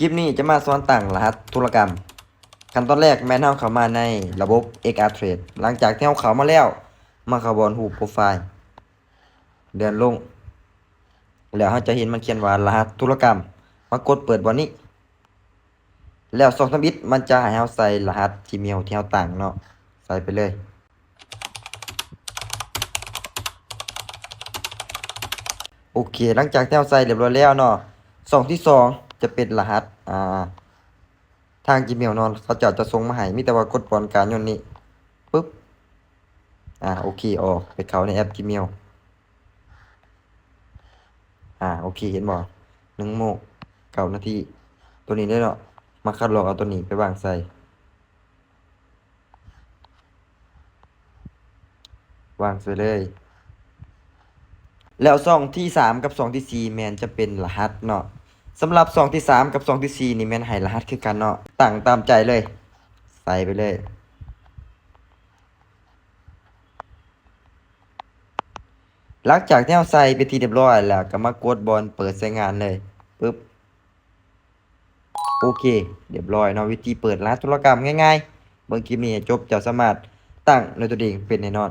ลิปนี้จะมาสอนตั้งรหัสธุรกรรมขั้นตอนแรกแม่นเฮาเข้ามาในระบบ XR Trade หลังจากที่เฮาเข้ามาแล้วมาเข้าบนรูปโปรไฟล์เดินลงแล้วเฮาจะเห็นมันเขียนว่ารหัสธุรกรรมมากดเปิดบนนี้แล้วส่งทำอิฐมันจะให้เฮาใส่รหัส Gmail ที่เฮาตั้งเนาะใส่ไปเลยโอเคหลังจากที่เฮาใส่เรียบร้อยแล้วเนาะช่องที่สองจะเป็นรหัสทาง Gmail เนาะเขาจะส่งมาให้มีแต่ว่ากดบนการย้อนนี้ปึ๊บโอเคออกไปเข้าในแอป Gmail โอเคเห็นบ่1 โมง 9 นาทีตัวนี้ได้เนาะมาคัดลอกเอาตัวนี้ไปวางใส่วางใส่เลยแล้วช่องที่3กับช่องที่4แม่นจะเป็นรหัสเนาะสำหรับช่องที่3กับช่องที่4นี่แม่นให้รหัสคือกันเนาะตั้งตามใจเลยใส่ไปเลยหลังจากที่เราใส่ไปทีเรียบร้อยแล้วก็มากดบอลเปิดใช้งานเลยปึ๊บโอเคเรียบร้อยเนาะวิธีเปิดร้านธุรกรรมง่ายๆเบิ่งคลิปนี้ให้จบจะสามารถตั้งในตัวเองเป็นแน่นอน